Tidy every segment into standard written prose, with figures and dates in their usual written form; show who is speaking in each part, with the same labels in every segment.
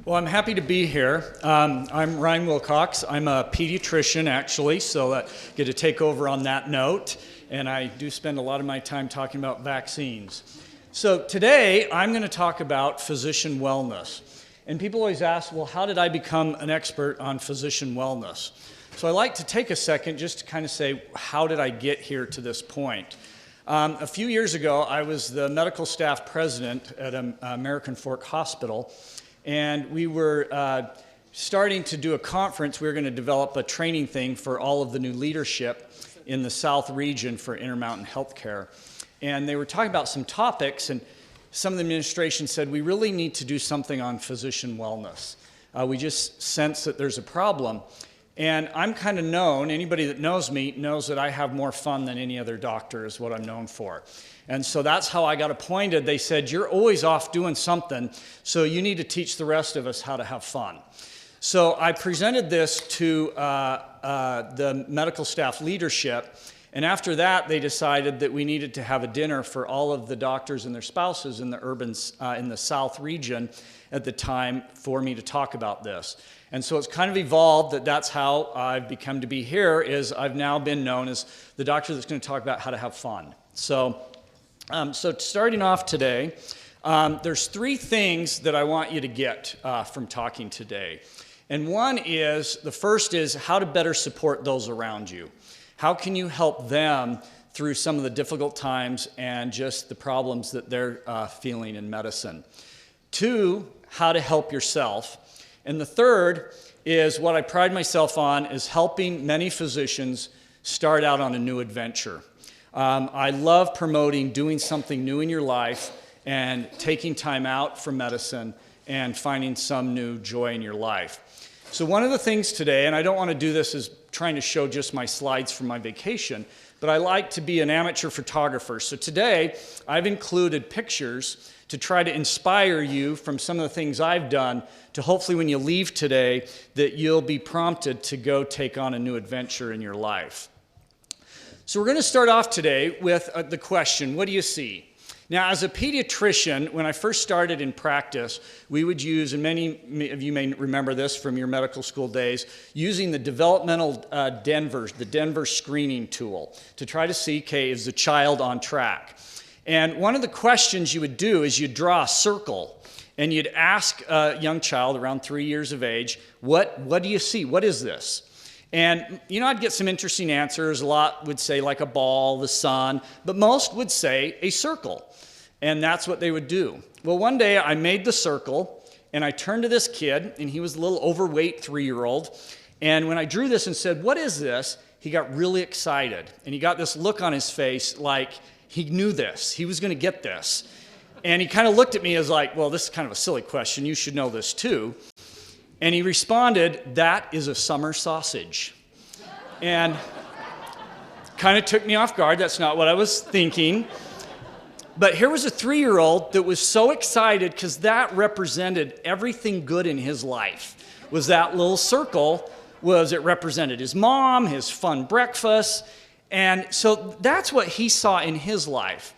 Speaker 1: Well, I'm happy to be here. I'm Ryan Wilcox. I'm a pediatrician, actually, so I get to take over on that note. And I do spend a lot of my time talking about vaccines. So today, I'm going to talk about physician wellness. And people always ask, well, how did I become an expert on physician wellness? So I like to take a second just to kind of say, how did I get here to this point? A few years ago, I was the medical staff president at American Fork Hospital. And we were starting to do a conference. We were going to develop a training thing for all of the new leadership in the South region for Intermountain Healthcare. And they were talking about some topics, and some of the administration said, we really need to do something on physician wellness. We just sense that there's a problem. And I'm kind of known, anybody that knows me knows that I have more fun than any other doctor is what I'm known for. And so that's how I got appointed. They said, you're always off doing something, so you need to teach the rest of us how to have fun. So I presented this to the medical staff leadership, and after that, they decided that we needed to have a dinner for all of the doctors and their spouses in the South region at the time for me to talk about this. And so it's kind of evolved that that's how I've become to be here, is I've now been known as the doctor that's going to talk about how to have fun. So starting off today, there's three things that I want you to get from talking today. And the first is how to better support those around you. How can you help them through some of the difficult times and just the problems that they're feeling in medicine? Two, how to help yourself. And the third is what I pride myself on is helping many physicians start out on a new adventure. I love promoting doing something new in your life and taking time out from medicine and finding some new joy in your life. So one of the things today, and I don't want to do this as trying to show just my slides from my vacation, but I like to be an amateur photographer. So today, I've included pictures to try to inspire you from some of the things I've done to hopefully when you leave today that you'll be prompted to go take on a new adventure in your life. So we're going to start off today with the question, what do you see? Now, as a pediatrician, when I first started in practice, we would use, and many of you may remember this from your medical school days, using the developmental the Denver screening tool to try to see, okay, is the child on track? And one of the questions you would do is you'd draw a circle, and you'd ask a young child around 3 years of age, what do you see? What is this? And, I'd get some interesting answers. A lot would say like a ball, the sun, but most would say a circle. And that's what they would do. Well, one day I made the circle, and I turned to this kid, and he was a little overweight 3-year-old. And when I drew this and said, what is this? He got really excited. And he got this look on his face like he knew this. He was going to get this. And he kind of looked at me as like, well, this is kind of a silly question. You should know this too. And he responded, that is a summer sausage. And kind of took me off guard. That's not what I was thinking. But here was a 3-year-old that was so excited because that represented everything good in his life. Was that little circle, it represented his mom, his fun breakfast. And so that's what he saw in his life.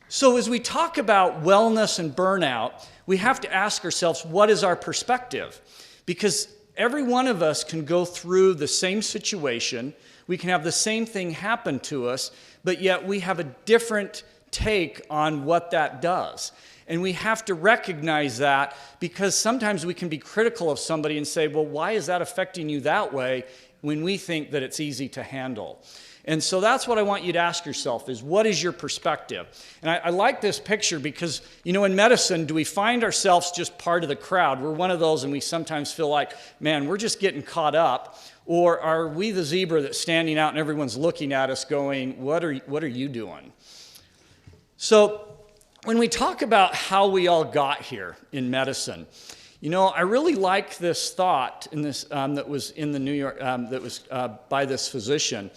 Speaker 1: So as we talk about wellness and burnout, we have to ask ourselves, what is our perspective? Because every one of us can go through the same situation. We can have the same thing happen to us, but yet we have a different take on what that does. And we have to recognize that because sometimes we can be critical of somebody and say, well, why is that affecting you that way when we think that it's easy to handle? And so that's what I want you to ask yourself is, what is your perspective? And I like this picture because, in medicine, do we find ourselves just part of the crowd? We're one of those and we sometimes feel like, man, we're just getting caught up. Or are we the zebra that's standing out and everyone's looking at us going, what are you doing? So when we talk about how we all got here in medicine, I really like this thought in this that was in the New York, that was by this physician.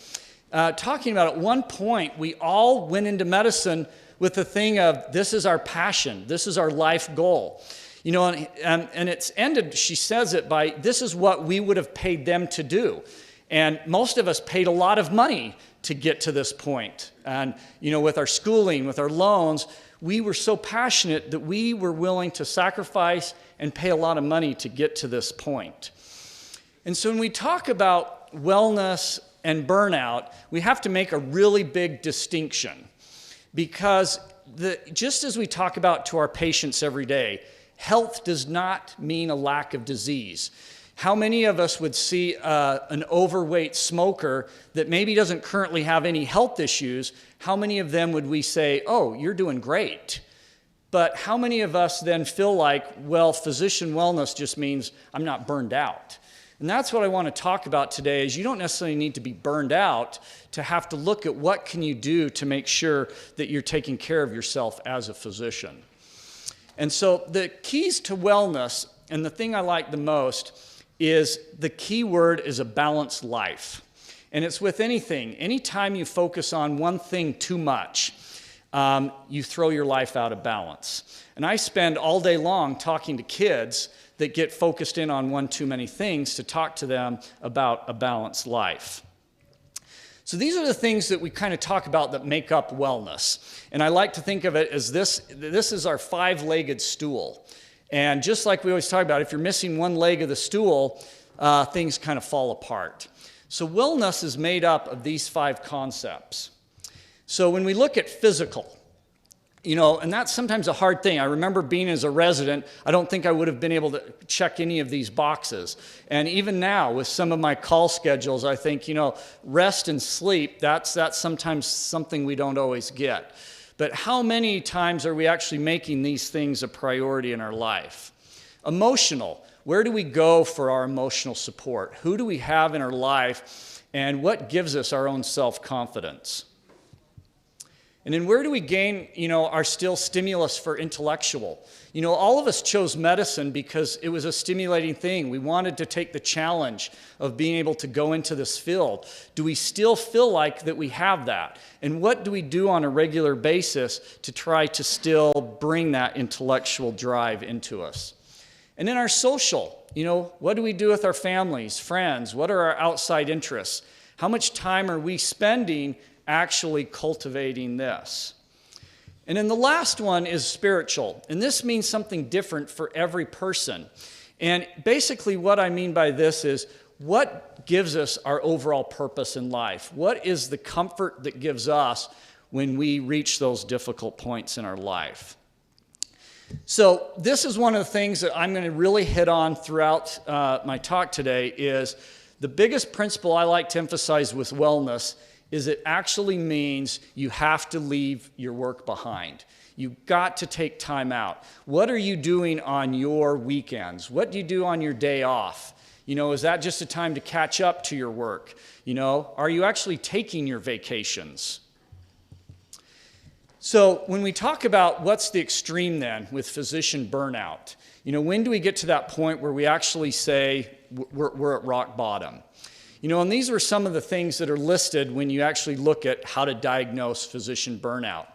Speaker 1: Talking about at one point, we all went into medicine with the thing of, this is our passion, this is our life goal. And it's ended, she says it by, this is what we would have paid them to do. And most of us paid a lot of money to get to this point. And, with our schooling, with our loans, we were so passionate that we were willing to sacrifice and pay a lot of money to get to this point. And so when we talk about wellness and burnout, we have to make a really big distinction, because just as we talk about to our patients every day, health does not mean a lack of disease. How many of us would see an overweight smoker that maybe doesn't currently have any health issues? How many of them would we say, oh, you're doing great? But how many of us then feel like, well, physician wellness just means I'm not burned out? And that's what I want to talk about today, is you don't necessarily need to be burned out to have to look at what can you do to make sure that you're taking care of yourself as a physician. And so the keys to wellness, and the thing I like the most, is the key word is a balanced life. And it's with anything. Anytime you focus on one thing too much, you throw your life out of balance. And I spend all day long talking to kids that get focused in on one too many things to talk to them about a balanced life. So these are the things that we kind of talk about that make up wellness. And I like to think of it as this is our five-legged stool. And just like we always talk about, if you're missing one leg of the stool, things kind of fall apart. So wellness is made up of these five concepts. So when we look at physical, and that's sometimes a hard thing. I remember being as a resident, I don't think I would have been able to check any of these boxes. And even now, with some of my call schedules, I think, rest and sleep, that's sometimes something we don't always get. But how many times are we actually making these things a priority in our life? Emotional, where do we go for our emotional support? Who do we have in our life? And what gives us our own self-confidence? And then where do we gain, our still stimulus for intellectual? All of us chose medicine because it was a stimulating thing. We wanted to take the challenge of being able to go into this field. Do we still feel like that we have that? And what do we do on a regular basis to try to still bring that intellectual drive into us? And then our social, what do we do with our families, friends? What are our outside interests? How much time are we spending actually cultivating this? And then the last one is spiritual. And this means something different for every person. And basically what I mean by this is, what gives us our overall purpose in life? What is the comfort that gives us when we reach those difficult points in our life? So this is one of the things that I'm going to really hit on throughout my talk today, is the biggest principle I like to emphasize with wellness is it actually means you have to leave your work behind. You've got to take time out. What are you doing on your weekends? What do you do on your day off? Is that just a time to catch up to your work? Are you actually taking your vacations? So when we talk about what's the extreme then with physician burnout, when do we get to that point where we actually say we're at rock bottom? And these are some of the things that are listed when you actually look at how to diagnose physician burnout.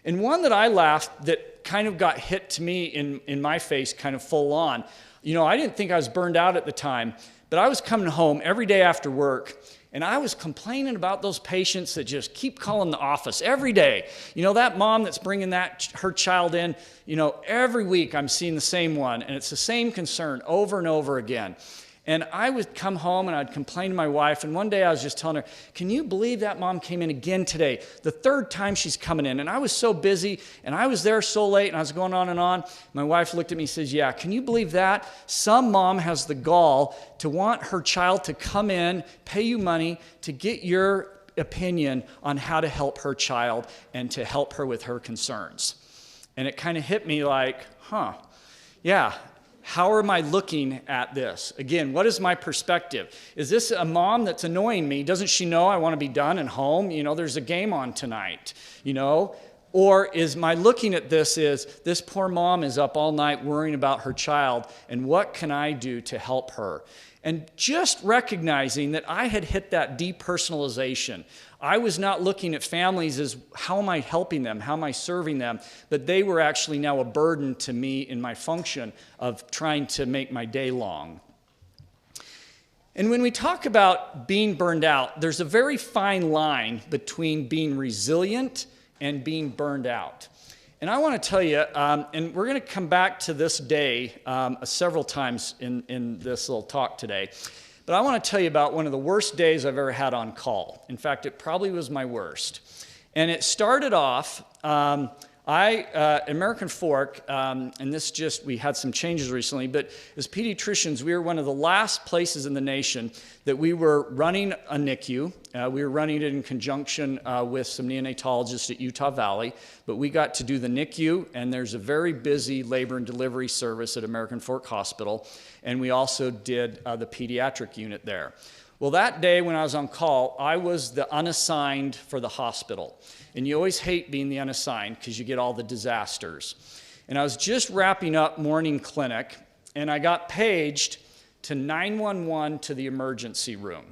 Speaker 1: And one that I laughed that kind of got hit to me in my face kind of full on. I didn't think I was burned out at the time, but I was coming home every day after work, and I was complaining about those patients that just keep calling the office every day. That mom that's bringing her child in, every week I'm seeing the same one, and it's the same concern over and over again. And I would come home and I'd complain to my wife, and one day I was just telling her, can you believe that mom came in again today? The third time she's coming in, and I was so busy, and I was there so late, and I was going on and on. My wife looked at me and says, yeah, can you believe that? Some mom has the gall to want her child to come in, pay you money to get your opinion on how to help her child and to help her with her concerns. And it kind of hit me like, yeah. How am I looking at this? Again, what is my perspective? Is this a mom that's annoying me? Doesn't she know I want to be done and home? There's a game on tonight, Or is my looking at this is, this poor mom is up all night worrying about her child, and what can I do to help her? And just recognizing that I had hit that depersonalization. I was not looking at families as how am I helping them, how am I serving them, but they were actually now a burden to me in my function of trying to make my day long. And when we talk about being burned out, there's a very fine line between being resilient and being burned out. And I want to tell you, and we're going to come back to this day several times in this little talk today, but I want to tell you about one of the worst days I've ever had on call. In fact, it probably was my worst. And it started off, American Fork, and we had some changes recently, but as pediatricians, we were one of the last places in the nation that we were running a NICU. We were running it in conjunction with some neonatologists at Utah Valley, but we got to do the NICU, and there's a very busy labor and delivery service at American Fork Hospital, and we also did the pediatric unit there. Well, that day when I was on call, I was the unassigned for the hospital. And you always hate being the unassigned because you get all the disasters. And I was just wrapping up morning clinic, and I got paged to 911 to the emergency room.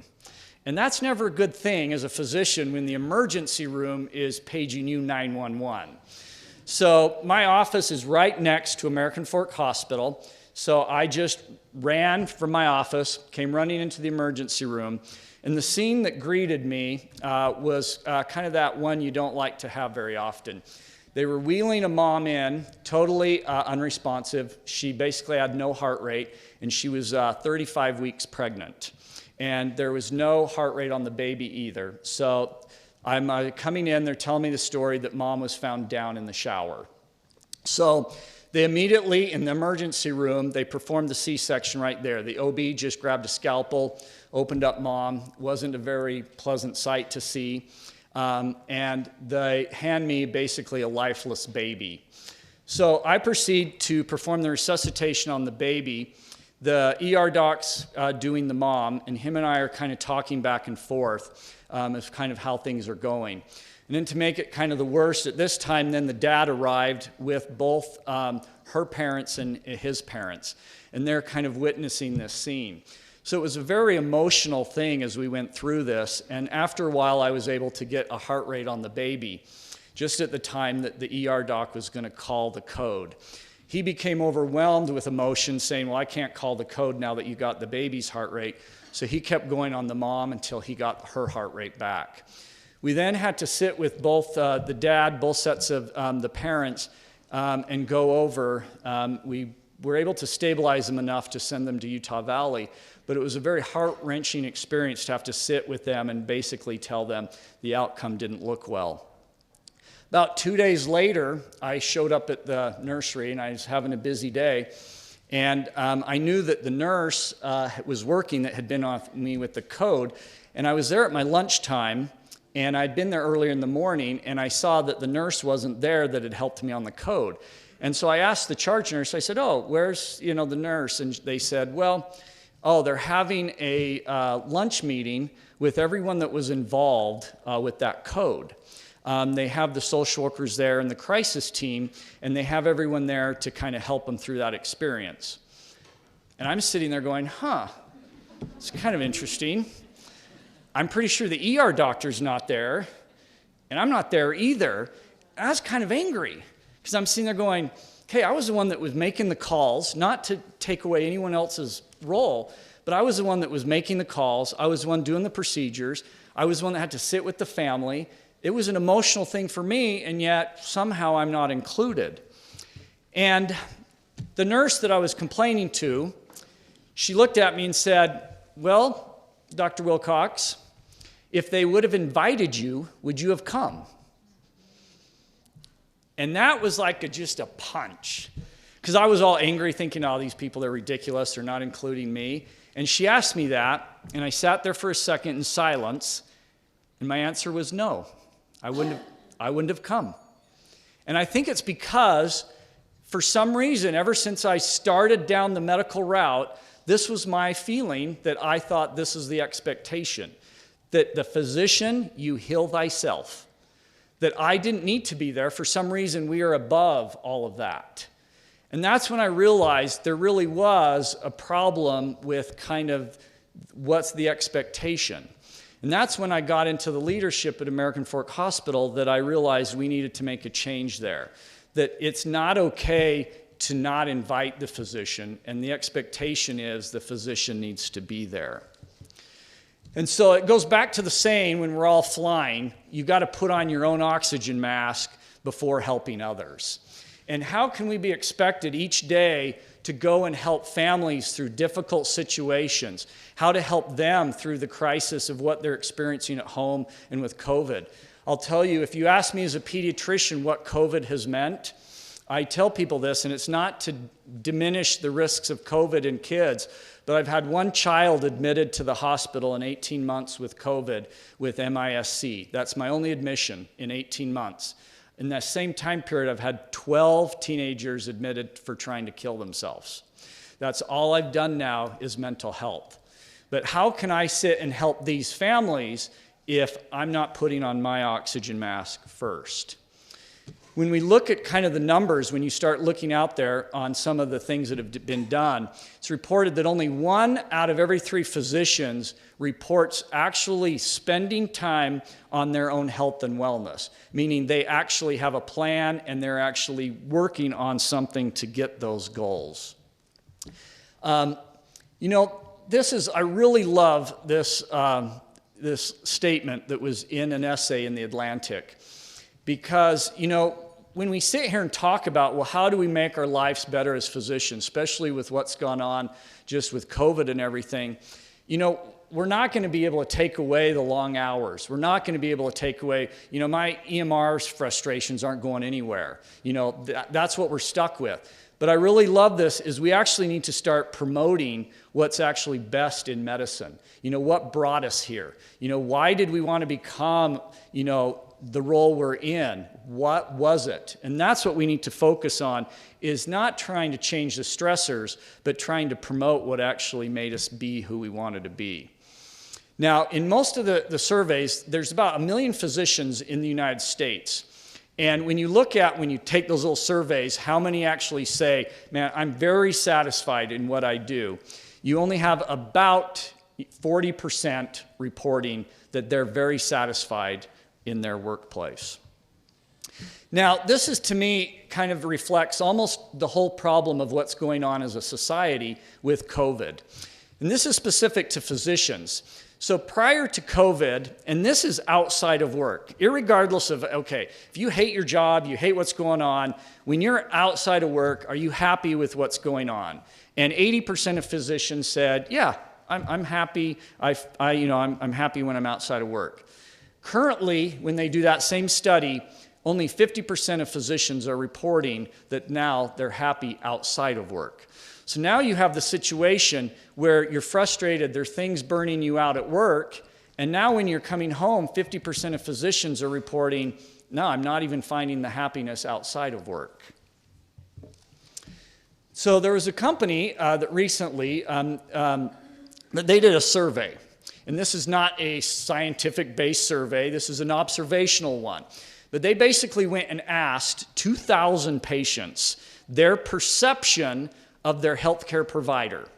Speaker 1: And that's never a good thing as a physician when the emergency room is paging you 911. So my office is right next to American Fork Hospital. So I just ran from my office, came running into the emergency room, and the scene that greeted me was kind of that one you don't like to have very often. They were wheeling a mom in, totally unresponsive. She basically had no heart rate, and she was 35 weeks pregnant. And there was no heart rate on the baby either. So I'm coming in, they're telling me the story that mom was found down in the shower. So they immediately, in the emergency room, they performed the C-section right there. The OB just grabbed a scalpel, opened up mom. Wasn't a very pleasant sight to see. And they hand me basically a lifeless baby. So I proceed to perform the resuscitation on the baby. The ER doc's doing the mom, and him and I are kind of talking back and forth as kind of how things are going. And then to make it kind of the worst, at this time, then the dad arrived with both her parents and his parents. And they're kind of witnessing this scene. So it was a very emotional thing as we went through this. And after a while, I was able to get a heart rate on the baby, just at the time that the ER doc was going to call the code. He became overwhelmed with emotion, saying, well, I can't call the code now that you got the baby's heart rate. So he kept going on the mom until he got her heart rate back. We then had to sit with both the dad, both sets of the parents, and go over. We were able to stabilize them enough to send them to Utah Valley, but it was a very heart-wrenching experience to have to sit with them and basically tell them the outcome didn't look well. About 2 days later, I showed up at the nursery, and I was having a busy day, and I knew that the nurse was working that had been off me with the code, and I was there at my lunchtime. And I'd been there earlier in the morning, and I saw that the nurse wasn't there that had helped me on the code. And so I asked the charge nurse, I said, oh, where's the nurse? And they said, well, they're having a lunch meeting with everyone that was involved with that code. They have the social workers there and the crisis team, and they have everyone there to kind of help them through that experience. And I'm sitting there going, it's kind of interesting. I'm pretty sure the ER doctor's not there, and I'm not there either. And I was kind of angry, because I'm sitting there going, okay, I was the one that was making the calls, not to take away anyone else's role, but I was the one that was making the calls. I was the one doing the procedures. I was the one that had to sit with the family. It was an emotional thing for me, and yet somehow I'm not included. And the nurse that I was complaining to, she looked at me and said, well, Dr. Wilcox, if they would have invited you, would you have come? And that was like just a punch, because I was all angry thinking, oh, these people are ridiculous, they're not including me. And she asked me that, and I sat there for a second in silence, and my answer was no, I wouldn't have come. And I think it's because, for some reason, ever since I started down the medical route, this was my feeling that I thought this is the expectation, that the physician, you heal thyself, that I didn't need to be there. For some reason, we are above all of that. And that's when I realized there really was a problem with kind of what's the expectation. And that's when I got into the leadership at American Fork Hospital that I realized we needed to make a change there, that it's not okay to not invite the physician, and the expectation is the physician needs to be there. And so it goes back to the saying when we're all flying, you got to put on your own oxygen mask before helping others? And how can we be expected each day to go and help families through difficult situations? How to help them through the crisis of what they're experiencing at home and with COVID? I'll tell you, if you ask me as a pediatrician what COVID has meant, I tell people this, and it's not to diminish the risks of COVID in kids, but I've had one child admitted to the hospital in 18 months with COVID with MIS-C. That's my only admission in 18 months. In that same time period, I've had 12 teenagers admitted for trying to kill themselves. That's all I've done now is mental health. But how can I sit and help these families if I'm not putting on my oxygen mask first? When we look at kind of the numbers, when you start looking out there on some of the things that have been done, it's reported that only 1 out of every 3 physicians reports actually spending time on their own health and wellness, meaning they actually have a plan and they're actually working on something to get those goals. I really love this, this statement that was in an essay in The Atlantic. Because, when we sit here and talk about, well, how do we make our lives better as physicians, especially with what's gone on just with COVID and everything, we're not going to be able to take away the long hours. We're not going to be able to take away, my EMR's frustrations aren't going anywhere. That's what we're stuck with. But I really love this is we actually need to start promoting what's actually best in medicine. What brought us here? Why did we want to become, the role we're in? What was it? And that's what we need to focus on, is not trying to change the stressors, but trying to promote what actually made us be who we wanted to be. Now, in most of the surveys, there's about 1 million physicians in the United States. And when you take those little surveys, how many actually say, man, I'm very satisfied in what I do? You only have about 40% reporting that they're very satisfied in their workplace. Now, this is, to me, kind of reflects almost the whole problem of what's going on as a society with COVID. And this is specific to physicians. So prior to COVID, and this is outside of work, irregardless of, okay, if you hate your job, you hate what's going on, when you're outside of work, are you happy with what's going on? And 80% of physicians said, yeah, I'm happy. I'm happy when I'm outside of work. Currently, when they do that same study, only 50% of physicians are reporting that now they're happy outside of work. So now you have the situation where you're frustrated, there are things burning you out at work, and now when you're coming home, 50% of physicians are reporting, no, I'm not even finding the happiness outside of work. So there was a company that recently, they did a survey. And this is not a scientific-based survey, this is an observational one. But they basically went and asked 2,000 patients their perception of their healthcare provider.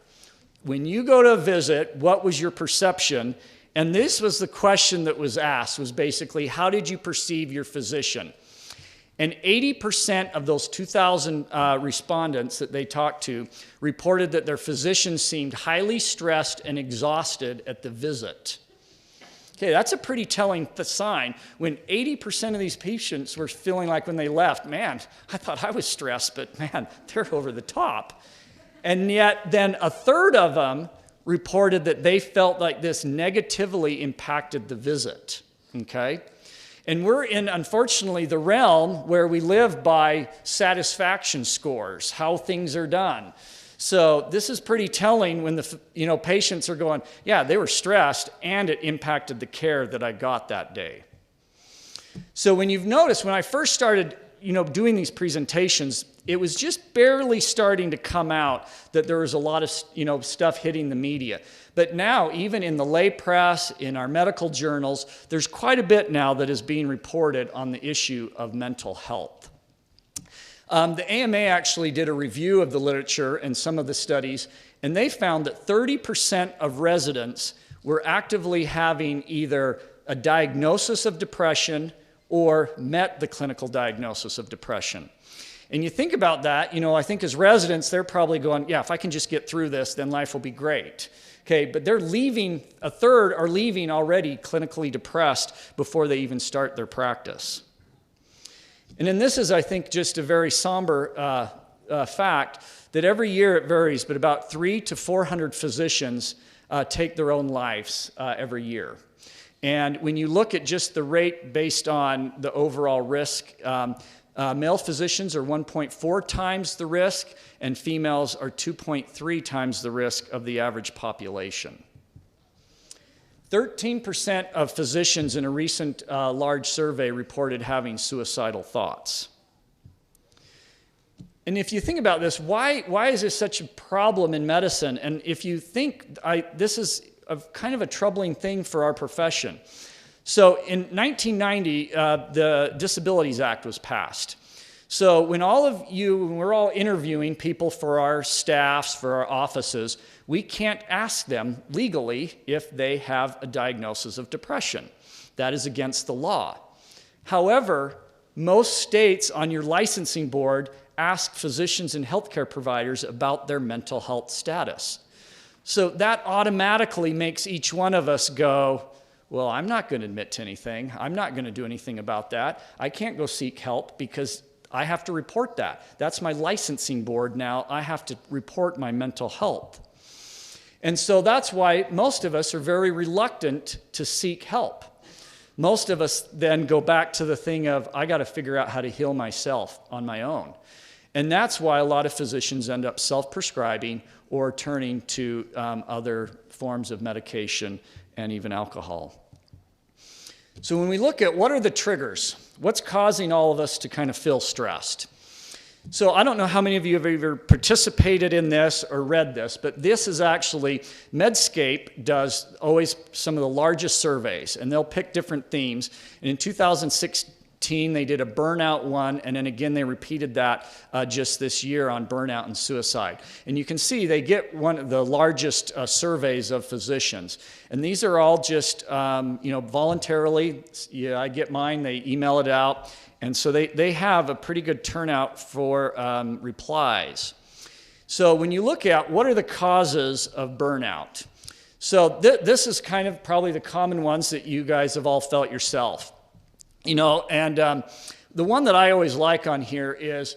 Speaker 1: When you go to a visit, what was your perception? And this was the question that was asked, was basically, how did you perceive your physician? And 80% of those 2,000 respondents that they talked to reported that their physician seemed highly stressed and exhausted at the visit. Okay, that's a pretty telling sign when 80% of these patients were feeling like when they left, man, I thought I was stressed, but man, they're over the top. And yet then a third of them reported that they felt like this negatively impacted the visit, okay? And we're in, unfortunately, the realm where we live by satisfaction scores, how things are done. So this is pretty telling when the patients are going, yeah, they were stressed and it impacted the care that I got that day. So when you've noticed, when I first started doing these presentations, it was just barely starting to come out that there was a lot of stuff hitting the media. But now, even in the lay press, in our medical journals, there's quite a bit now that is being reported on the issue of mental health. The AMA actually did a review of the literature and some of the studies, and they found that 30% of residents were actively having either a diagnosis of depression or met the clinical diagnosis of depression. And you think about that, I think as residents, they're probably going, yeah, if I can just get through this, then life will be great. Okay, but they're leaving, a third are leaving already clinically depressed before they even start their practice. And then this is, I think, just a very somber fact that every year it varies, but about 300 to 400 physicians take their own lives every year. And when you look at just the rate based on the overall risk, male physicians are 1.4 times the risk, and females are 2.3 times the risk of the average population. 13% of physicians in a recent large survey reported having suicidal thoughts. And if you think about this, why is this such a problem in medicine? And if you think this is kind of a troubling thing for our profession. So in 1990, the Disabilities Act was passed. So when we're all interviewing people for our staffs, for our offices, we can't ask them legally if they have a diagnosis of depression. That is against the law. However, most states on your licensing board ask physicians and healthcare providers about their mental health status. So that automatically makes each one of us go, well, I'm not going to admit to anything. I'm not going to do anything about that. I can't go seek help because I have to report that. That's my licensing board now. I have to report my mental health. And so that's why most of us are very reluctant to seek help. Most of us then go back to the thing of, I got to figure out how to heal myself on my own. And that's why a lot of physicians end up self-prescribing or turning to other forms of medication and even alcohol. So when we look at what are the triggers, what's causing all of us to kind of feel stressed? So I don't know how many of you have ever participated in this or read this, but this is actually, Medscape does always some of the largest surveys, and they'll pick different themes. And in 2016, they did a burnout one, and then again, they repeated that just this year on burnout and suicide. And you can see they get one of the largest surveys of physicians. And these are all just, voluntarily. Yeah, I get mine, they email it out. And so they have a pretty good turnout for replies. So when you look at what are the causes of burnout, so this is kind of probably the common ones that you guys have all felt yourself. And the one that I always like on here is,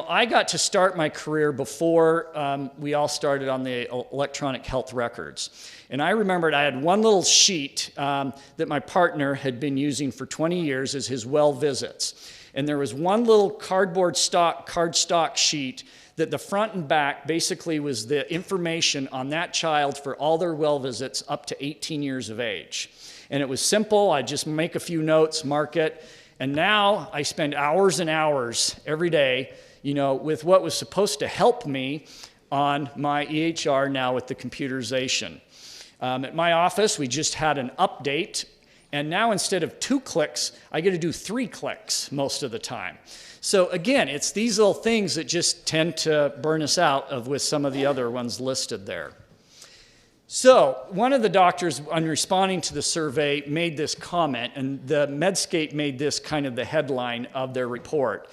Speaker 1: I got to start my career before we all started on the electronic health records. And I remembered I had one little sheet that my partner had been using for 20 years as his well visits. And there was one little cardstock sheet that the front and back basically was the information on that child for all their well visits up to 18 years of age. And it was simple. I just make a few notes, mark it. And now I spend hours and hours every day, with what was supposed to help me on my EHR now with the computerization. At my office, we just had an update, and now instead of 2 clicks, I get to do 3 clicks most of the time. So again, it's these little things that just tend to burn us out with some of the other ones listed there. So one of the doctors, on responding to the survey, made this comment, and the Medscape made this kind of the headline of their report.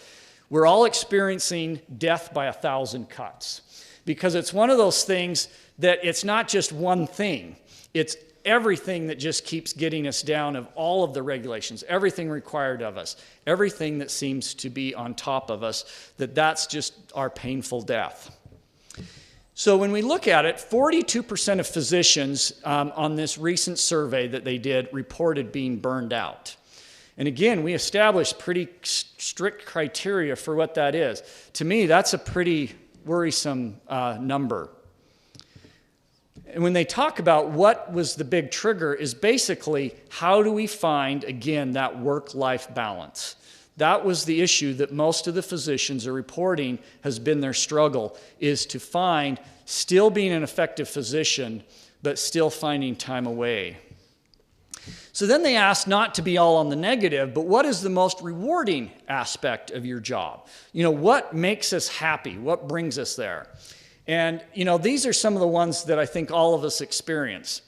Speaker 1: We're all experiencing death by 1,000 cuts, because it's one of those things that it's not just one thing. It's everything that just keeps getting us down of all of the regulations, everything required of us, everything that seems to be on top of us, that's just our painful death. So when we look at it, 42% of physicians on this recent survey that they did reported being burned out. And again, we established pretty strict criteria for what that is. To me, that's a pretty worrisome number. And when they talk about what was the big trigger is basically how do we find, again, that work-life balance? That was the issue that most of the physicians are reporting has been their struggle, is to find still being an effective physician, but still finding time away. So then they asked not to be all on the negative, but what is the most rewarding aspect of your job? What makes us happy? What brings us there? And, these are some of the ones that I think all of us experience.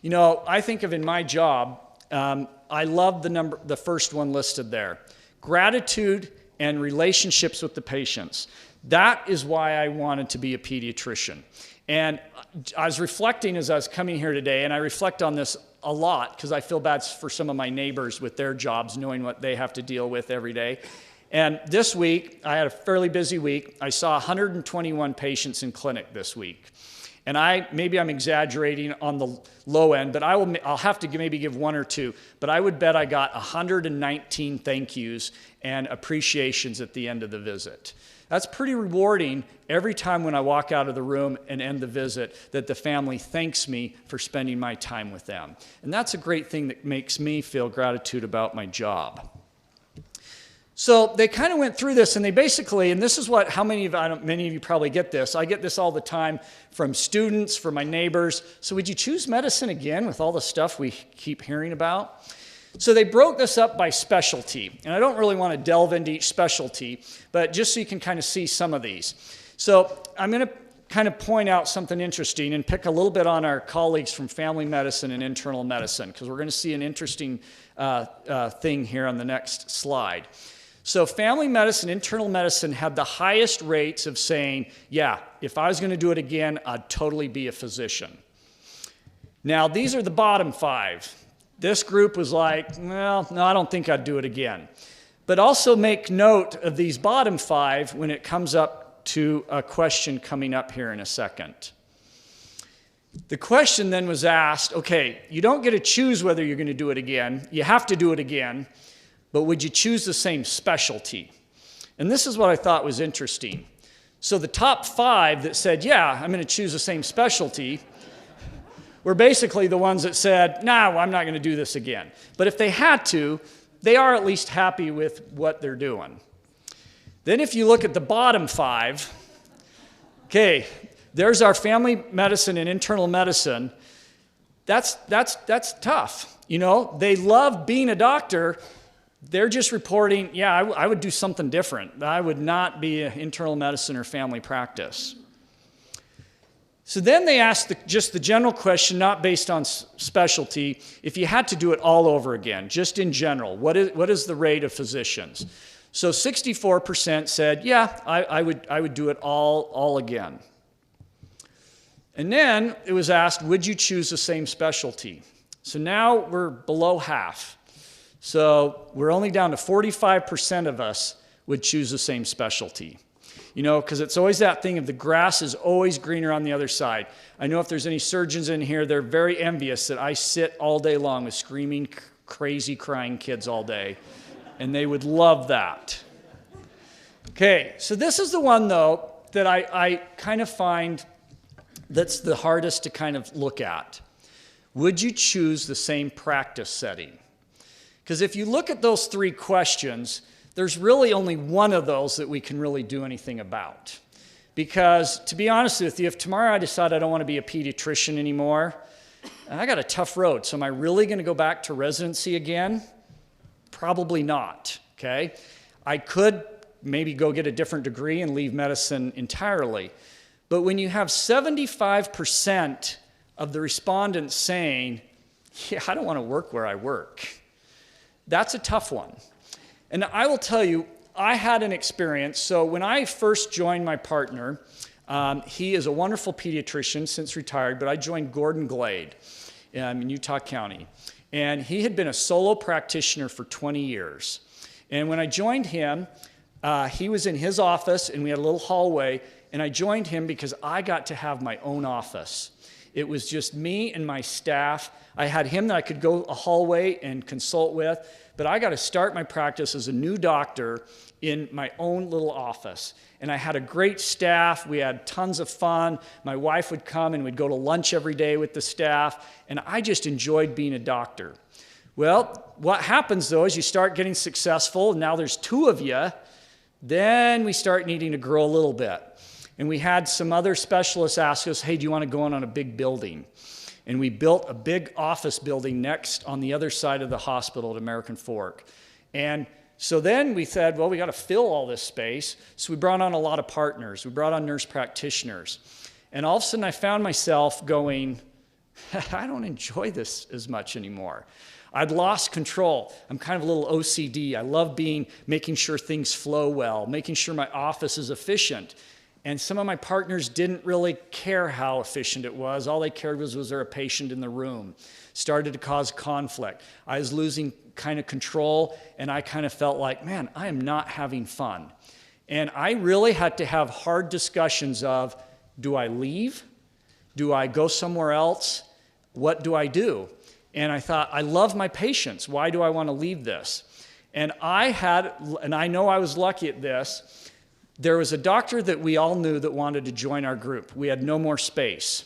Speaker 1: I think of in my job, I love the first one listed there. Gratitude and relationships with the patients. That is why I wanted to be a pediatrician. And I was reflecting as I was coming here today, and I reflect on this a lot because I feel bad for some of my neighbors with their jobs, knowing what they have to deal with every day. And this week, I had a fairly busy week. I saw 121 patients in clinic this week. And maybe I'm exaggerating on the low end, but I'll have to maybe give one or two. But I would bet I got 119 thank yous and appreciations at the end of the visit. That's pretty rewarding every time when I walk out of the room and end the visit that the family thanks me for spending my time with them. And that's a great thing that makes me feel gratitude about my job. So they kind of went through this, and they basically, and this is many of you probably get this. I get this all the time from students, from my neighbors. So would you choose medicine again with all the stuff we keep hearing about? So they broke this up by specialty, and I don't really want to delve into each specialty, but just so you can kind of see some of these. So I'm going to kind of point out something interesting and pick a little bit on our colleagues from family medicine and internal medicine, because we're going to see an interesting thing here on the next slide. So family medicine, internal medicine had the highest rates of saying, yeah, if I was going to do it again, I'd totally be a physician. Now, these are the bottom 5. This group was like, well, no, I don't think I'd do it again. But also make note of these bottom 5 when it comes up to a question coming up here in a second. The question then was asked, okay, you don't get to choose whether you're going to do it again. You have to do it again. But would you choose the same specialty? And this is what I thought was interesting. So the top 5 that said, yeah, I'm going to choose the same specialty, were basically the ones that said, no, I'm not going to do this again. But if they had to, they are at least happy with what they're doing. Then if you look at the bottom 5, okay, there's our family medicine and internal medicine. That's tough. You know, they love being a doctor. They're just reporting, yeah, I would do something different. I would not be an internal medicine or family practice. So then they asked just the general question, not based on specialty, if you had to do it all over again, just in general, what is the rate of physicians? So 64% said, yeah, I would do it all again. And then it was asked, would you choose the same specialty? So now we're below half. So we're only down to 45% of us would choose the same specialty. You know, because it's always that thing of the grass is always greener on the other side. I know if there's any surgeons in here, they're very envious that I sit all day long with screaming, crazy, crying kids all day. And they would love that. Okay, so this is the one, though, that I kind of find that's the hardest to kind of look at. Would you choose the same practice setting? Because if you look at those 3 questions, there's really only one of those that we can really do anything about. Because to be honest with you, if tomorrow I decide I don't want to be a pediatrician anymore, I got a tough road. So am I really going to go back to residency again? Probably not, okay? I could maybe go get a different degree and leave medicine entirely. But when you have 75% of the respondents saying, yeah, I don't want to work where I work, that's a tough one. And I will tell you, I had an experience. So when I first joined my partner, he is a wonderful pediatrician, since retired, but I joined Gordon Glade in Utah County. And he had been a solo practitioner for 20 years. And when I joined him, he was in his office, and we had a little hallway, and I joined him because I got to have my own office. It was just me and my staff. I had him that I could go a hallway and consult with, but I got to start my practice as a new doctor in my own little office. And I had a great staff. We had tons of fun. My wife would come and we'd go to lunch every day with the staff, and I just enjoyed being a doctor. Well, what happens though is you start getting successful, and now there's 2 of you, then we start needing to grow a little bit. And we had some other specialists ask us, hey, do you want to go in on a big building? And we built a big office building next on the other side of the hospital at American Fork. And so then we said, well, we got to fill all this space. So we brought on a lot of partners. We brought on nurse practitioners. And all of a sudden I found myself going, I don't enjoy this as much anymore. I'd lost control. I'm kind of a little OCD. I love making sure things flow well, making sure my office is efficient. And some of my partners didn't really care how efficient it was. All they cared was there a patient in the room? Started to cause conflict. I was losing kind of control, and I kind of felt like, man, I am not having fun. And I really had to have hard discussions of, do I leave? Do I go somewhere else? What do I do? And I thought, I love my patients. Why do I want to leave this? And I know I was lucky at this, there was a doctor that we all knew that wanted to join our group. We had no more space.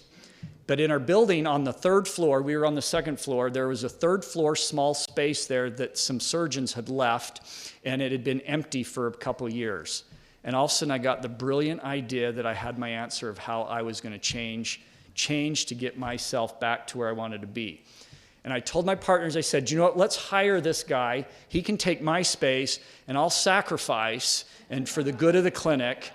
Speaker 1: But in our building on the 3rd floor, we were on the 2nd floor, there was a 3rd floor small space there that some surgeons had left, and it had been empty for a couple years. And all of a sudden I got the brilliant idea that I had my answer of how I was going to change to get myself back to where I wanted to be. And I told my partners, I said, you know what, let's hire this guy. He can take my space, and I'll sacrifice, and for the good of the clinic,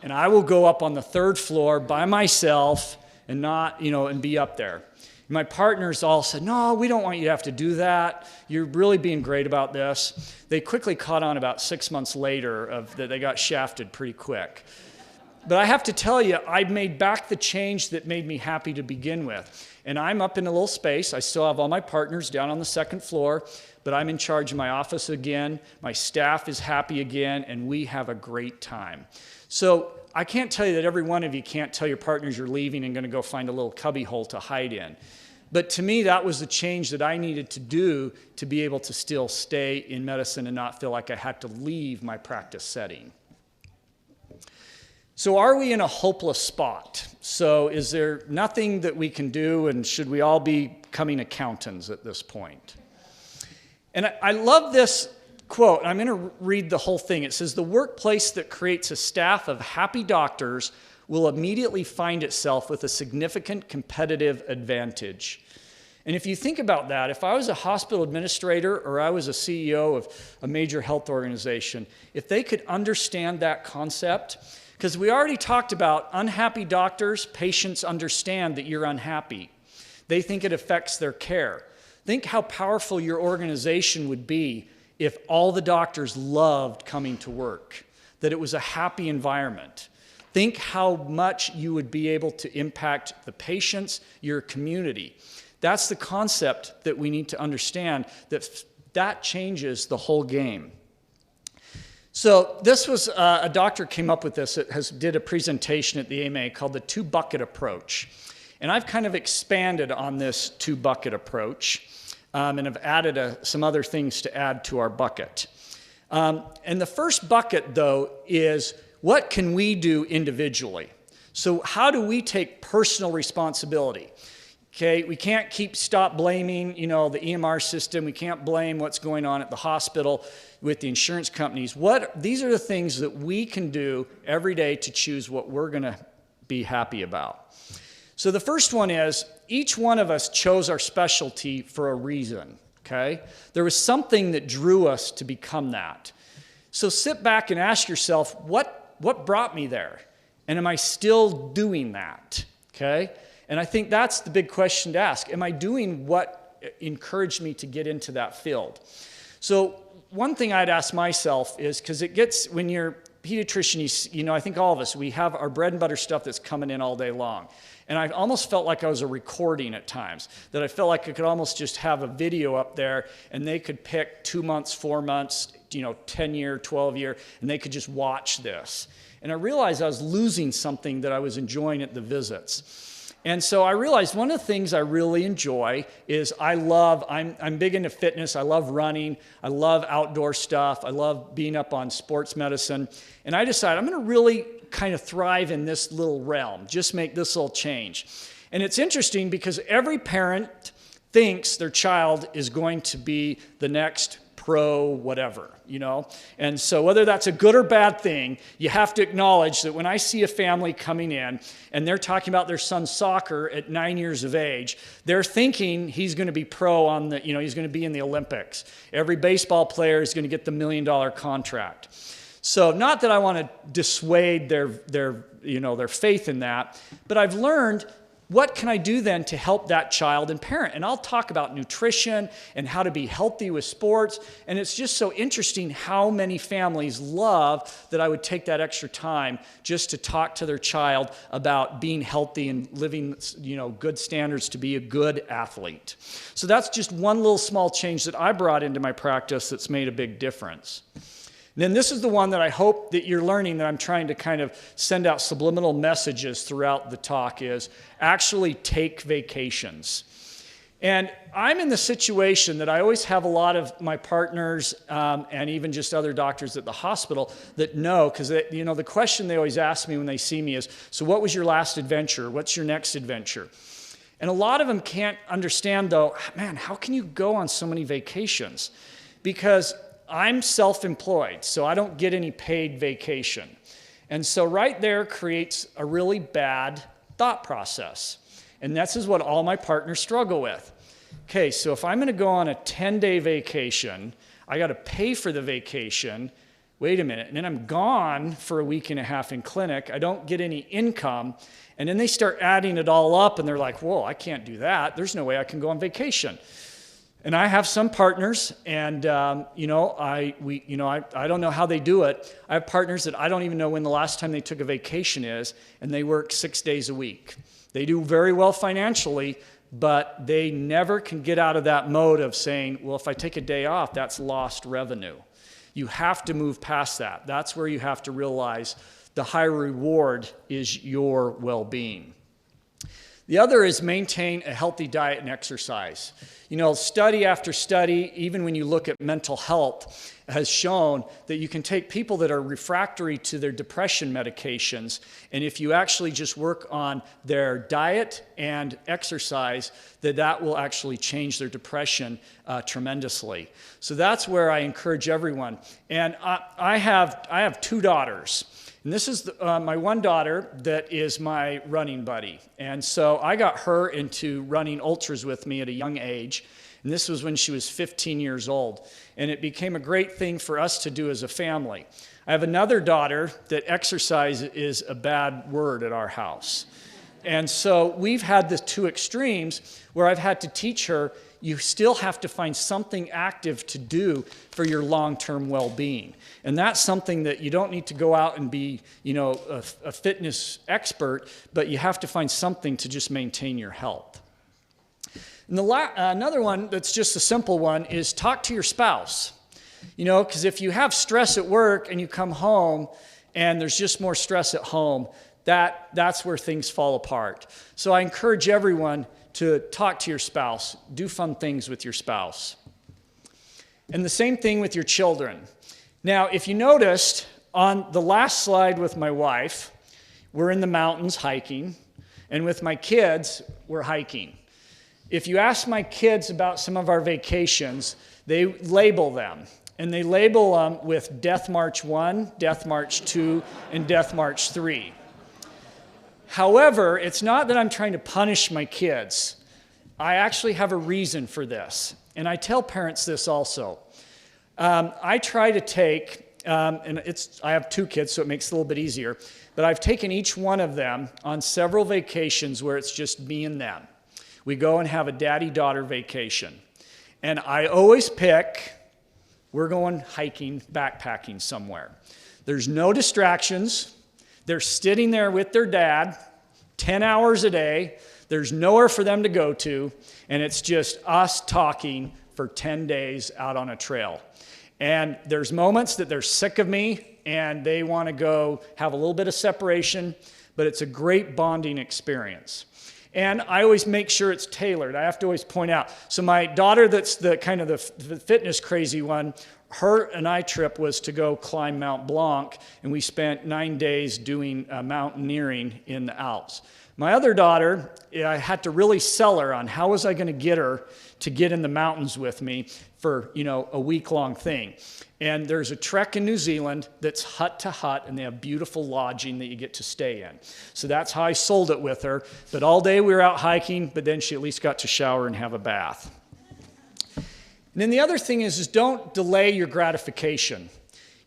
Speaker 1: and I will go up on the 3rd floor by myself and not, and be up there. And my partners all said, no, we don't want you to have to do that. You're really being great about this. They quickly caught on about 6 months later that they got shafted pretty quick. But I have to tell you, I made back the change that made me happy to begin with. And I'm up in a little space. I still have all my partners down on the 2nd floor, but I'm in charge of my office again. My staff is happy again, and we have a great time. So I can't tell you that every one of you can't tell your partners you're leaving and going to go find a little cubby hole to hide in. But to me, that was the change that I needed to do to be able to still stay in medicine and not feel like I had to leave my practice setting. So are we in a hopeless spot? So is there nothing that we can do, and should we all be becoming accountants at this point? And I love this quote. I'm going to read the whole thing. It says, the workplace that creates a staff of happy doctors will immediately find itself with a significant competitive advantage. And if you think about that, if I was a hospital administrator or I was a CEO of a major health organization, if they could understand that concept, because we already talked about unhappy doctors, patients understand that you're unhappy. They think it affects their care. Think how powerful your organization would be if all the doctors loved coming to work, that it was a happy environment. Think how much you would be able to impact the patients, your community. That's the concept that we need to understand, that changes the whole game. So this was, a doctor came up with this that did a presentation at the AMA called the 2-bucket approach. And I've kind of expanded on this 2-bucket approach and have added some other things to add to our bucket. And the first bucket, though, is what can we do individually? So how do we take personal responsibility? Okay, we can't stop blaming, the EMR system. We can't blame what's going on at the hospital with the insurance companies. These are the things that we can do every day to choose what we're going to be happy about. So the first one is, each one of us chose our specialty for a reason, okay? There was something that drew us to become that. So sit back and ask yourself, what brought me there? And am I still doing that, okay? And I think that's the big question to ask. Am I doing what encouraged me to get into that field? So one thing I'd ask myself is, because when you're a pediatrician, I think all of us, we have our bread and butter stuff that's coming in all day long. And I almost felt like I was a recording at times, that I felt like I could almost just have a video up there and they could pick 2 months, 4 months, 10-year, 12-year, and they could just watch this. And I realized I was losing something that I was enjoying at the visits. And so I realized one of the things I really enjoy is I'm big into fitness. I love running. I love outdoor stuff. I love being up on sports medicine. And I decided I'm going to really kind of thrive in this little realm, just make this little change. And it's interesting because every parent thinks their child is going to be the next pro whatever, And so whether that's a good or bad thing, you have to acknowledge that when I see a family coming in and they're talking about their son's soccer at 9 years of age, they're thinking he's going to be pro on he's going to be in the Olympics. Every baseball player is going to get the $1 million contract. So not that I want to dissuade their faith in that, but I've learned what can I do then to help that child and parent? And I'll talk about nutrition and how to be healthy with sports. And it's just so interesting how many families love that I would take that extra time just to talk to their child about being healthy and living, good standards to be a good athlete. So that's just one little small change that I brought into my practice that's made a big difference. Then this is the one that I hope that you're learning, that I'm trying to kind of send out subliminal messages throughout the talk, is actually take vacations. And I'm in the situation that I always have a lot of my partners and even just other doctors at the hospital that know, because the question they always ask me when they see me is, so what was your last adventure? What's your next adventure? And a lot of them can't understand, though, man, how can you go on so many vacations? Because I'm self-employed, so I don't get any paid vacation. And so right there creates a really bad thought process. And this is what all my partners struggle with. Okay, so if I'm going to go on a 10-day vacation, I got to pay for the vacation. Wait a minute. And then I'm gone for a week and a half in clinic. I don't get any income. And then they start adding it all up, and they're like, whoa, I can't do that. There's no way I can go on vacation. And I have some partners, and I don't know how they do it. I have partners that I don't even know when the last time they took a vacation is, and they work 6 days a week. They do very well financially, but they never can get out of that mode of saying, well, if I take a day off, that's lost revenue. You have to move past that. That's where you have to realize the high reward is your well-being. The other is maintain a healthy diet and exercise. Study after study, even when you look at mental health, has shown that you can take people that are refractory to their depression medications, and if you actually just work on their diet and exercise, that will actually change their depression tremendously. So that's where I encourage everyone. And I have 2 daughters. And this is my one daughter that is my running buddy. And so I got her into running ultras with me at a young age. And this was when she was 15 years old. And it became a great thing for us to do as a family. I have another daughter that exercise is a bad word at our house. And so we've had the 2 extremes where I've had to teach her, you still have to find something active to do for your long-term well-being. And that's something that you don't need to go out and be, a fitness expert, but you have to find something to just maintain your health. And another one that's just a simple one is talk to your spouse. Because if you have stress at work and you come home and there's just more stress at home, that's where things fall apart. So I encourage everyone to talk to your spouse, do fun things with your spouse. And the same thing with your children. Now, if you noticed, on the last slide with my wife, we're in the mountains hiking, and with my kids, we're hiking. If you ask my kids about some of our vacations, they label them. And they label them with Death March 1, Death March 2, and Death March 3. However, it's not that I'm trying to punish my kids. I actually have a reason for this. And I tell parents this also. I try to take, I have 2 kids, so it makes it a little bit easier, but I've taken each one of them on several vacations where it's just me and them. We go and have a daddy-daughter vacation. And I always pick, we're going hiking, backpacking somewhere. There's no distractions. They're sitting there with their dad 10 hours a day. There's nowhere for them to go to, and it's just us talking for 10 days out on a trail. And there's moments that they're sick of me, and they want to go have a little bit of separation, but it's a great bonding experience. And I always make sure it's tailored. I have to always point out. So my daughter, that's the kind of the fitness crazy one, her and I trip was to go climb Mount Blanc, and we spent 9 days doing mountaineering in the Alps. My other daughter, I had to really sell her on how was I going to get her to get in the mountains with me for, a week-long thing. And there's a trek in New Zealand that's hut to hut, and they have beautiful lodging that you get to stay in. So that's how I sold it with her. But all day we were out hiking, but then she at least got to shower and have a bath. And then the other thing is don't delay your gratification.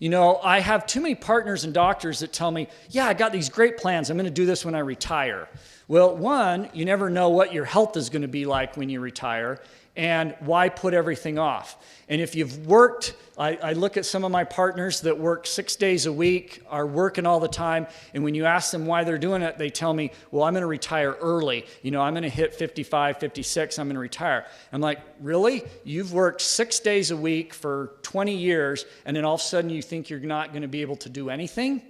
Speaker 1: You know, I have too many partners and doctors that tell me, yeah, I got these great plans. I'm going to do this when I retire. Well, one, you never know what your health is going to be like when you retire, and why put everything off? And if you've worked, I look at some of my partners that work 6 days a week, are working all the time, and when you ask them why they're doing it, they tell me, well, I'm going to retire early. You know, I'm going to hit 55, 56, I'm going to retire. I'm like, really? You've worked 6 days a week for 20 years, and then all of a sudden you think you're not going to be able to do anything?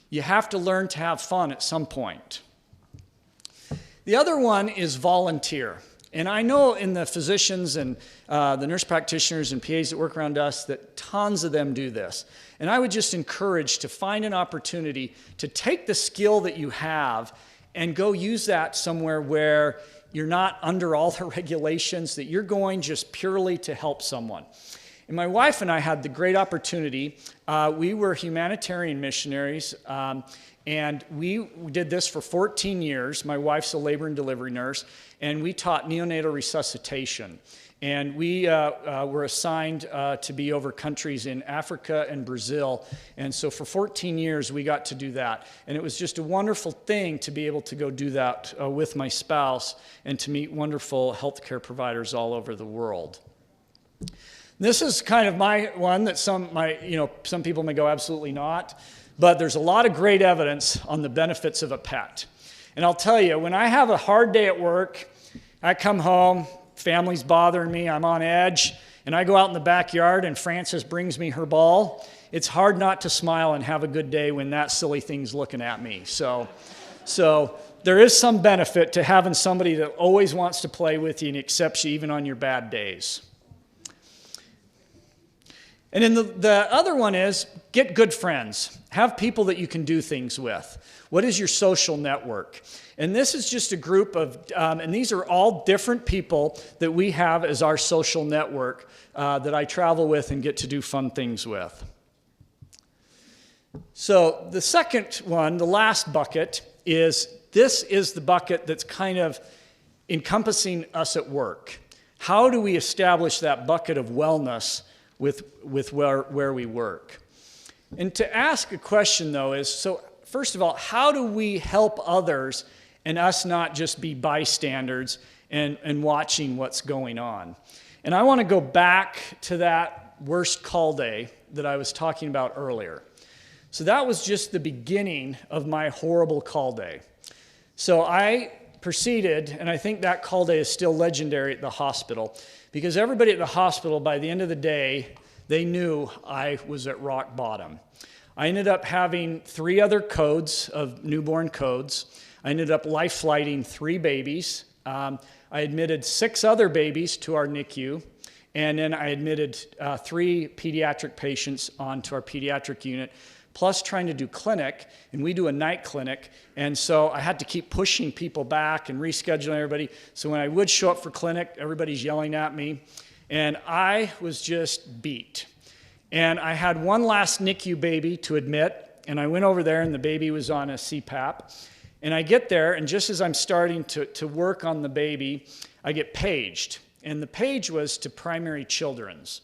Speaker 1: You have to learn to have fun at some point. The other one is volunteer. And I know in the physicians and the nurse practitioners and PAs that work around us that tons of them do this. And I would just encourage to find an opportunity to take the skill that you have and go use that somewhere where you're not under all the regulations, that you're going just purely to help someone. And my wife and I had the great opportunity. We were humanitarian missionaries, and we did this for 14 years. My wife's a labor and delivery nurse, and we taught neonatal resuscitation. And we were assigned to be over countries in Africa and Brazil. And so for 14 years, we got to do that. And it was just a wonderful thing to be able to go do that with my spouse and to meet wonderful healthcare providers all over the world. This is kind of my one that some people may go, absolutely not. But there's a lot of great evidence on the benefits of a pet. And I'll tell you, when I have a hard day at work, I come home, family's bothering me, I'm on edge, and I go out in the backyard and Frances brings me her ball, it's hard not to smile and have a good day when that silly thing's looking at me. So there is some benefit to having somebody that always wants to play with you and accepts you even on your bad days. And then the other one is get good friends. Have people that you can do things with. What is your social network? And this is just a group of, and these are all different people that we have as our social network that I travel with and get to do fun things with. So the second one, the last bucket, this is the bucket that's kind of encompassing us at work. How do we establish that bucket of wellness with where we work? And to ask a question, though, is, so first of all, how do we help others and us not just be bystanders and watching what's going on? And I want to go back to that worst call day that I was talking about earlier. So that was just the beginning of my horrible call day. So I proceeded, and I think that call day is still legendary at the hospital, because everybody at the hospital, by the end of the day, they knew I was at rock bottom. I ended up having 3 other codes of newborn codes. I ended up life flighting 3 babies. I admitted 6 other babies to our NICU, and then I admitted 3 pediatric patients onto our pediatric unit, plus trying to do clinic, and we do a night clinic, and so I had to keep pushing people back and rescheduling everybody. So when I would show up for clinic, everybody's yelling at me, and I was just beat. And I had one last NICU baby to admit, and I went over there, and the baby was on a CPAP. And I get there, and just as I'm starting to work on the baby, I get paged. And the page was to Primary Children's.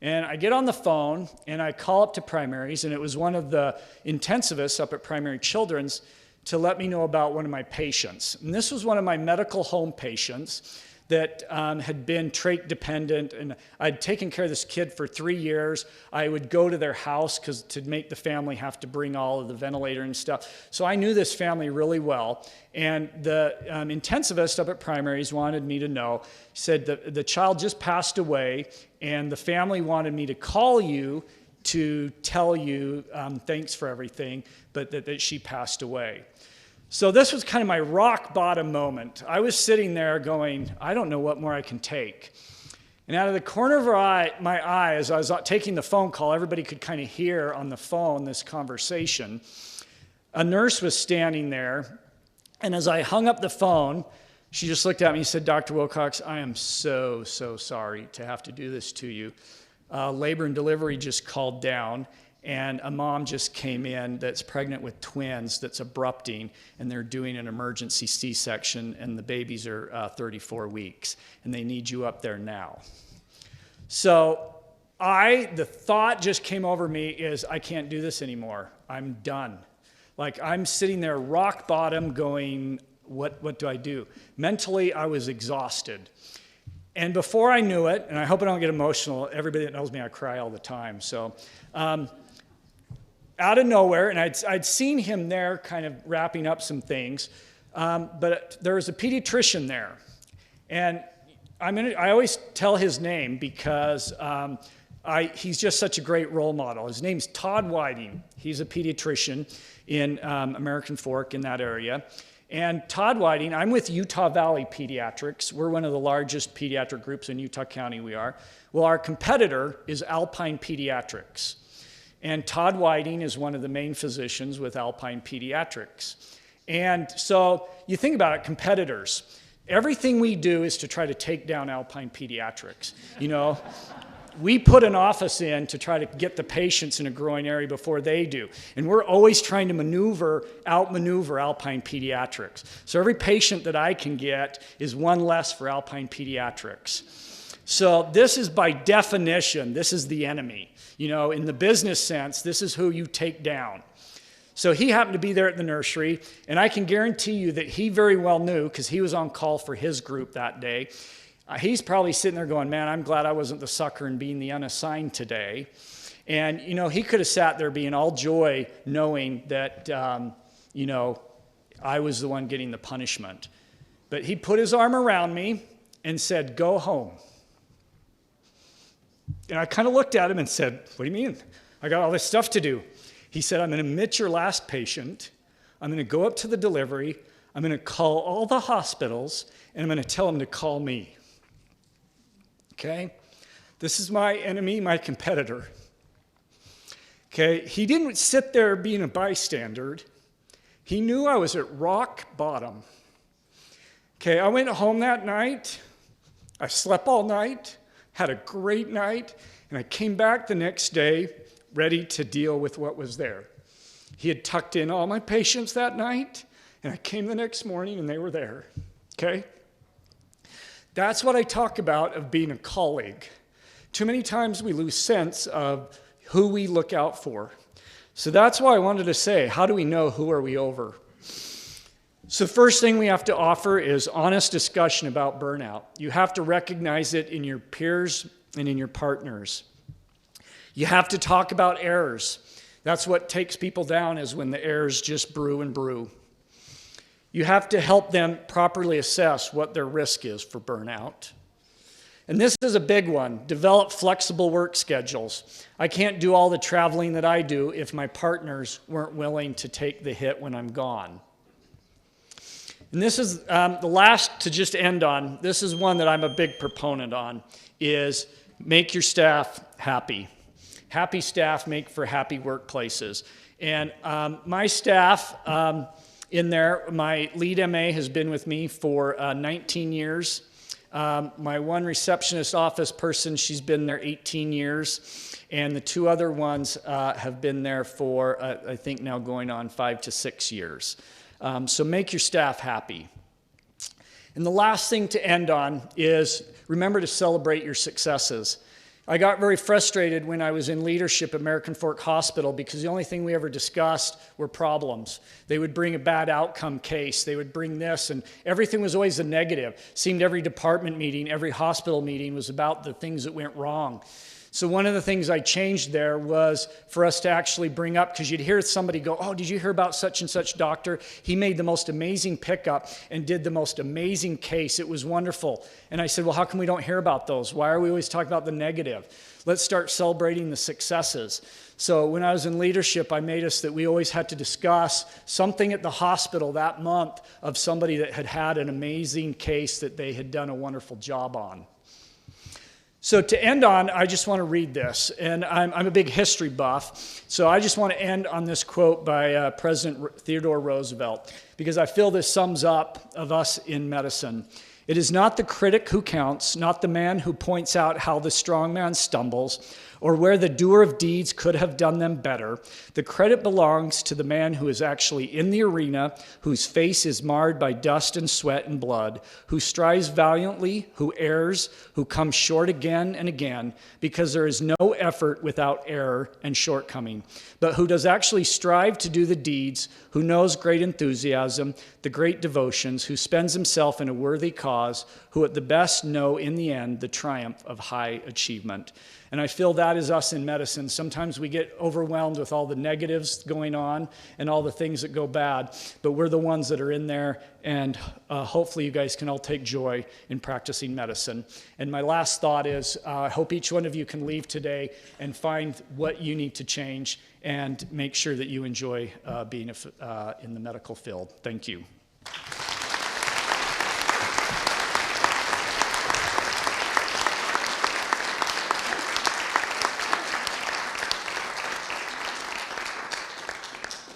Speaker 1: And I get on the phone, and I call up to primaries, and it was one of the intensivists up at Primary Children's to let me know about one of my patients. And this was one of my medical home patients that had been trach dependent, and I'd taken care of this kid for 3 years. I would go to their house because to make the family have to bring all of the ventilator and stuff. So I knew this family really well, and the intensivist up at primaries wanted me to know, said the child just passed away, and the family wanted me to call you to tell you thanks for everything, but that she passed away. So this was kind of my rock bottom moment. I was sitting there going, I don't know what more I can take. And out of the corner of my eye, as I was taking the phone call, everybody could kind of hear on the phone this conversation. A nurse was standing there, and as I hung up the phone, she just looked at me and said, Dr. Wilcox, I am so sorry to have to do this to you. Labor and delivery just called down, and a mom just came in that's pregnant with twins that's abrupting, and they're doing an emergency C-section, and the babies are 34 weeks, and they need you up there now. So the thought just came over me is, I can't do this anymore. I'm done. Like, I'm sitting there rock bottom going, what do I do? Mentally, I was exhausted. And before I knew it, and I hope I don't get emotional, everybody that knows me, I cry all the time. So out of nowhere, and I'd seen him there kind of wrapping up some things, but there was a pediatrician there. And I always tell his name because he's just such a great role model. His name's Todd Whiting. He's a pediatrician in American Fork in that area. And Todd Whiting, I'm with Utah Valley Pediatrics. We're one of the largest pediatric groups in Utah County, we are. Well, our competitor is Alpine Pediatrics. And Todd Whiting is one of the main physicians with Alpine Pediatrics. And so you think about it, competitors. Everything we do is to try to take down Alpine Pediatrics. You know, we put an office in to try to get the patients in a growing area before they do. And we're always trying to outmaneuver Alpine Pediatrics. So every patient that I can get is one less for Alpine Pediatrics. So this is by definition, this is the enemy. You know, in the business sense, this is who you take down. So he happened to be there at the nursery, and I can guarantee you that he very well knew, because he was on call for his group that day, he's probably sitting there going, man, I'm glad I wasn't the sucker and being the unassigned today. And, you know, he could have sat there being all joy knowing that, you know, I was the one getting the punishment. But he put his arm around me and said, go home. And I kind of looked at him and said, what do you mean? I got all this stuff to do. He said, I'm going to admit your last patient. I'm going to go up to the delivery. I'm going to call all the hospitals, and I'm going to tell them to call me. Okay? This is my enemy, my competitor. Okay? He didn't sit there being a bystander. He knew I was at rock bottom. Okay, I went home that night. I slept all night, had a great night, and I came back the next day ready to deal with what was there. He had tucked in all my patients that night, and I came the next morning and they were there. Okay? That's what I talk about of being a colleague. Too many times we lose sense of who we look out for. So that's why I wanted to say, how do we know who are we over? So the first thing we have to offer is honest discussion about burnout. You have to recognize it in your peers and in your partners. You have to talk about errors. That's what takes people down, is when the errors just brew and brew. You have to help them properly assess what their risk is for burnout. And this is a big one. Develop flexible work schedules. I can't do all the traveling that I do if my partners weren't willing to take the hit when I'm gone. And this is the last to just end on. This is one that I'm a big proponent on, is make your staff happy. Happy staff make for happy workplaces. And my staff in there, my lead MA has been with me for 19 years. My one receptionist office person, she's been there 18 years. And the two other ones have been there for, I think now going on 5 to 6 years. So make your staff happy. And the last thing to end on is remember to celebrate your successes. I got very frustrated when I was in leadership at American Fork Hospital because the only thing we ever discussed were problems. They would bring a bad outcome case. They would bring this, and everything was always a negative. Seemed every department meeting, every hospital meeting was about the things that went wrong. So one of the things I changed there was for us to actually bring up, because you'd hear somebody go, oh, did you hear about such and such doctor? He made the most amazing pickup and did the most amazing case. It was wonderful. And I said, well, how come we don't hear about those? Why are we always talking about the negative? Let's start celebrating the successes. So when I was in leadership, I made us that we always had to discuss something at the hospital that month of somebody that had had an amazing case that they had done a wonderful job on. So to end on, I just want to read this, and I'm a big history buff, so I just want to end on this quote by President Theodore Roosevelt, because I feel this sums up of us in medicine. It is not the critic who counts, not the man who points out how the strong man stumbles, or where the doer of deeds could have done them better. The credit belongs to the man who is actually in the arena, whose face is marred by dust and sweat and blood, who strives valiantly, who errs, who comes short again and again, because there is no effort without error and shortcoming, but who does actually strive to do the deeds, who knows great enthusiasm, the great devotions, who spends himself in a worthy cause, who at the best know in the end the triumph of high achievement. And I feel that is us in medicine. Sometimes we get overwhelmed with all the negatives going on and all the things that go bad, but we're the ones that are in there, and hopefully you guys can all take joy in practicing medicine. And my last thought is, I hope each one of you can leave today and find what you need to change and make sure that you enjoy being in the medical field. Thank you.